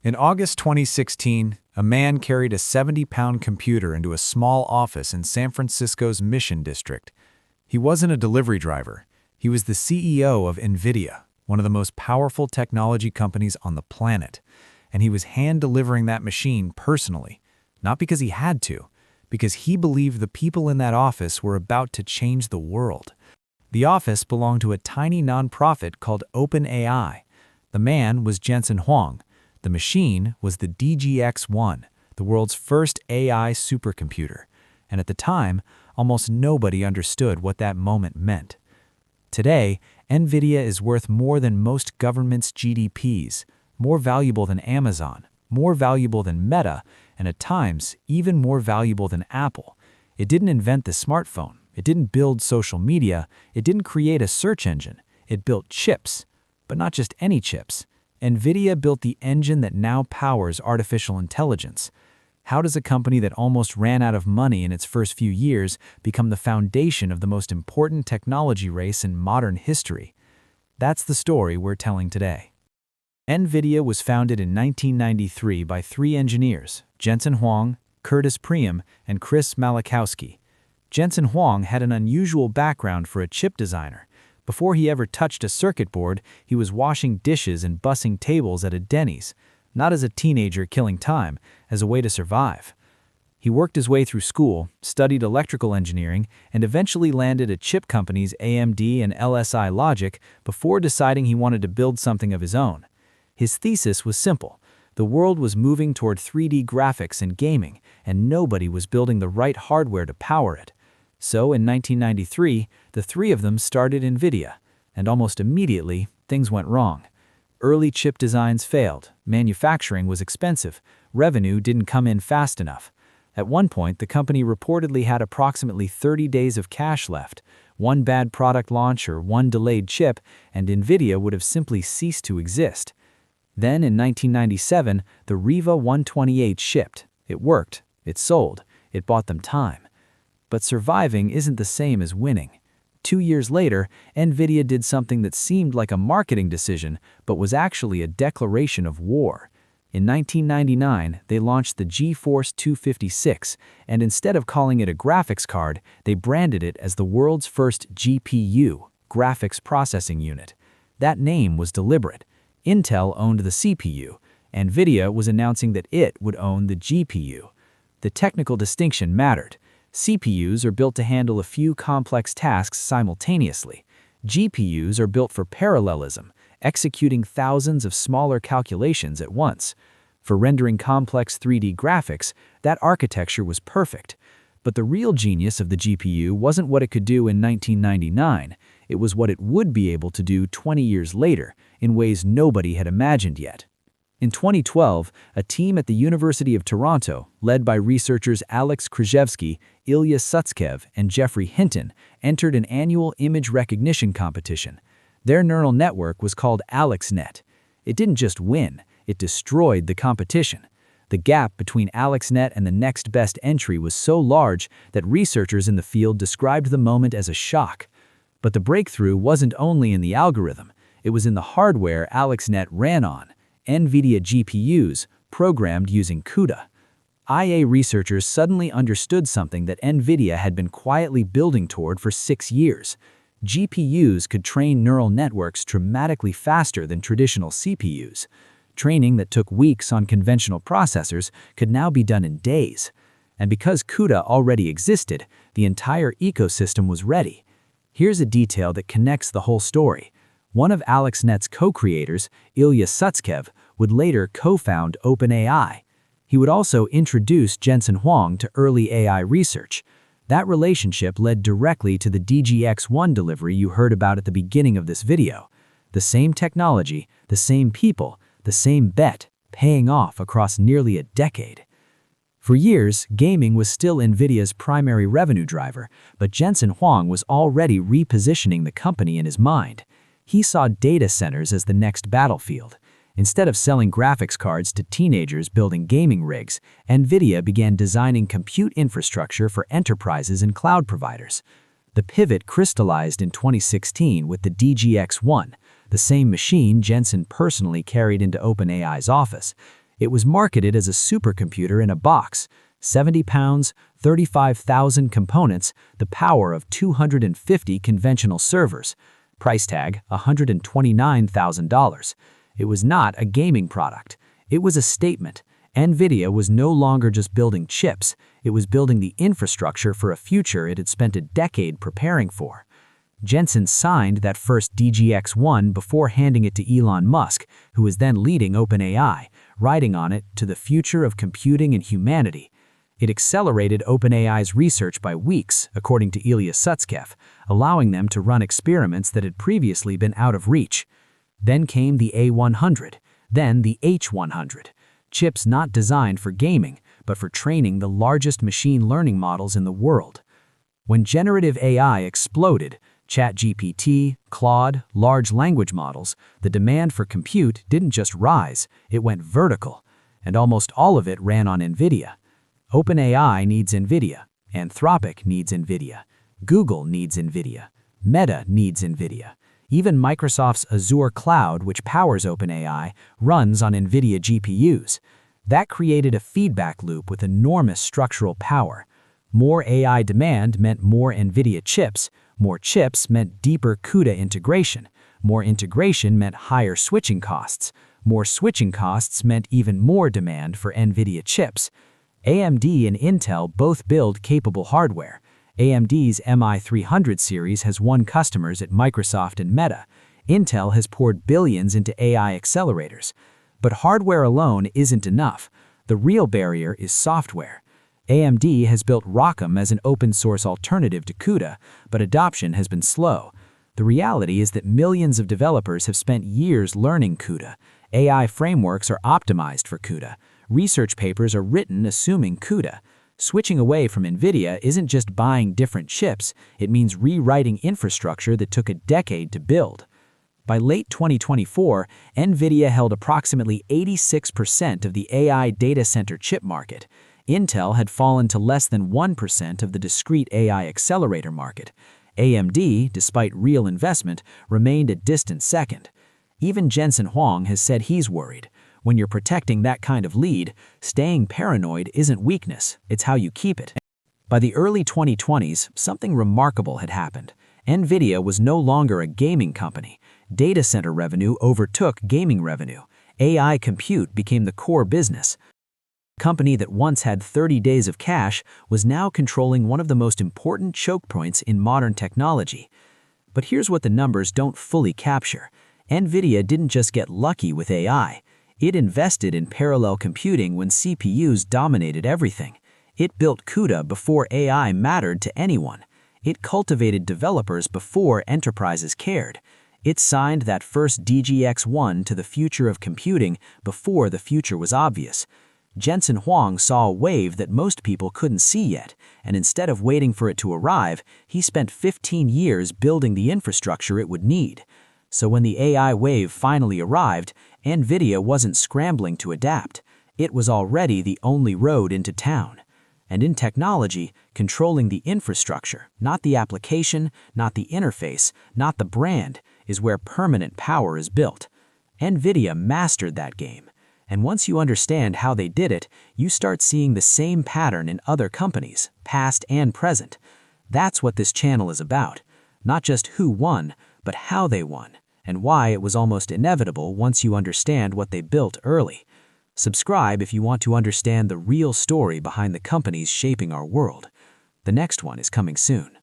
In August 2016, a man carried a 70-pound computer into a small office in San Francisco's Mission District. He wasn't a delivery driver. He was the CEO of NVIDIA, one of the most powerful technology companies on the planet. And he was hand-delivering that machine personally, not because he had to, because he believed the people in that office were about to change the world. The office belonged to a tiny nonprofit called OpenAI. The man was Jensen Huang. The machine was the DGX-1, the world's first AI supercomputer. And at the time, almost nobody understood what that moment meant. Today, NVIDIA is worth more than most governments' GDPs, more valuable than Amazon, more valuable than Meta, and at times, even more valuable than Apple. It didn't invent the smartphone. It didn't build social media. It didn't create a search engine. It built chips, but not just any chips. NVIDIA built the engine that now powers artificial intelligence. How does a company that almost ran out of money in its first few years become the foundation of the most important technology race in modern history? That's the story we're telling today. NVIDIA was founded in 1993 by three engineers, Jensen Huang, Curtis Priem, and Chris Malachowsky. Jensen Huang had an unusual background for a chip designer. Before he ever touched a circuit board, he was washing dishes and bussing tables at a Denny's, not as a teenager killing time, as a way to survive. He worked his way through school, studied electrical engineering, and eventually landed at chip companies AMD and LSI Logic before deciding he wanted to build something of his own. His thesis was simple. The world was moving toward 3D graphics and gaming, and nobody was building the right hardware to power it. So in 1993, the three of them started NVIDIA, and almost immediately, things went wrong. Early chip designs failed, manufacturing was expensive, revenue didn't come in fast enough. At one point, the company reportedly had approximately 30 days of cash left. One bad product launch or one delayed chip, and NVIDIA would have simply ceased to exist. Then in 1997, the Riva 128 shipped. It worked, it sold, it bought them time. But surviving isn't the same as winning. 2 years later, NVIDIA did something that seemed like a marketing decision, but was actually a declaration of war. In 1999, they launched the GeForce 256, and instead of calling it a graphics card, they branded it as the world's first GPU, graphics processing unit. That name was deliberate. Intel owned the CPU. NVIDIA was announcing that it would own the GPU. The technical distinction mattered. CPUs are built to handle a few complex tasks simultaneously. GPUs are built for parallelism, executing thousands of smaller calculations at once. For rendering complex 3D graphics, that architecture was perfect. But the real genius of the GPU wasn't what it could do in 1999. It was what it would be able to do 20 years later, in ways nobody had imagined yet. In 2012, a team at the University of Toronto, led by researchers Alex Krzyzewski, Ilya Sutskev, and Jeffrey Hinton, entered an annual image recognition competition. Their neural network was called AlexNet. It didn't just win, it destroyed the competition. The gap between AlexNet and the next best entry was so large that researchers in the field described the moment as a shock. But the breakthrough wasn't only in the algorithm, it was in the hardware AlexNet ran on. NVIDIA GPUs, programmed using CUDA. IA researchers suddenly understood something that NVIDIA had been quietly building toward for 6 years. GPUs could train neural networks dramatically faster than traditional CPUs. Training that took weeks on conventional processors could now be done in days. And because CUDA already existed, the entire ecosystem was ready. Here's a detail that connects the whole story. One of AlexNet's co-creators, Ilya Sutskev, would later co-found OpenAI. He would also introduce Jensen Huang to early AI research. That relationship led directly to the DGX-1 delivery you heard about at the beginning of this video. The same technology, the same people, the same bet, paying off across nearly a decade. For years, gaming was still NVIDIA's primary revenue driver, but Jensen Huang was already repositioning the company in his mind. He saw data centers as the next battlefield. Instead of selling graphics cards to teenagers building gaming rigs, NVIDIA began designing compute infrastructure for enterprises and cloud providers. The pivot crystallized in 2016 with the DGX-1, the same machine Jensen personally carried into OpenAI's office. It was marketed as a supercomputer in a box, 70 pounds, 35,000 components, the power of 250 conventional servers. Price tag, $129,000. It was not a gaming product. It was a statement. NVIDIA was no longer just building chips, it was building the infrastructure for a future it had spent a decade preparing for. Jensen signed that first DGX-1 before handing it to Elon Musk, who was then leading OpenAI, writing on it to the future of computing and humanity. It accelerated OpenAI's research by weeks, according to Ilya Sutskever, allowing them to run experiments that had previously been out of reach. Then came the A100, then the H100. Chips not designed for gaming, but for training the largest machine learning models in the world. When generative AI exploded, ChatGPT, Claude, large language models, the demand for compute didn't just rise, it went vertical, and almost all of it ran on NVIDIA. OpenAI needs NVIDIA, Anthropic needs NVIDIA, Google needs NVIDIA, Meta needs NVIDIA. Even Microsoft's Azure cloud, which powers OpenAI, runs on NVIDIA GPUs. That created a feedback loop with enormous structural power. More AI demand meant more NVIDIA chips. More chips meant deeper CUDA integration. More integration meant higher switching costs. More switching costs meant even more demand for NVIDIA chips. AMD and Intel both build capable hardware. AMD's MI300 series has won customers at Microsoft and Meta. Intel has poured billions into AI accelerators. But hardware alone isn't enough. The real barrier is software. AMD has built ROCm as an open-source alternative to CUDA, but adoption has been slow. The reality is that millions of developers have spent years learning CUDA. AI frameworks are optimized for CUDA. Research papers are written assuming CUDA. Switching away from NVIDIA isn't just buying different chips, it means rewriting infrastructure that took a decade to build. By late 2024, NVIDIA held approximately 86% of the AI data center chip market. Intel had fallen to less than 1% of the discrete AI accelerator market. AMD, despite real investment, remained a distant second. Even Jensen Huang has said he's worried. When you're protecting that kind of lead, staying paranoid isn't weakness, it's how you keep it. By the early 2020s, something remarkable had happened. NVIDIA was no longer a gaming company. Data center revenue overtook gaming revenue. AI compute became the core business. A company that once had 30 days of cash was now controlling one of the most important choke points in modern technology. But here's what the numbers don't fully capture. NVIDIA didn't just get lucky with AI. It invested in parallel computing when CPUs dominated everything. It built CUDA before AI mattered to anyone. It cultivated developers before enterprises cared. It signed that first DGX-1 to the future of computing before the future was obvious. Jensen Huang saw a wave that most people couldn't see yet, and instead of waiting for it to arrive, he spent 15 years building the infrastructure it would need. So when the AI wave finally arrived, NVIDIA wasn't scrambling to adapt. It was already the only road into town. And in technology, controlling the infrastructure, not the application, not the interface, not the brand, is where permanent power is built. NVIDIA mastered that game. And once you understand how they did it, you start seeing the same pattern in other companies, past and present. That's what this channel is about. Not just who won, but how they won, and why it was almost inevitable once you understand what they built early. Subscribe if you want to understand the real story behind the companies shaping our world. The next one is coming soon.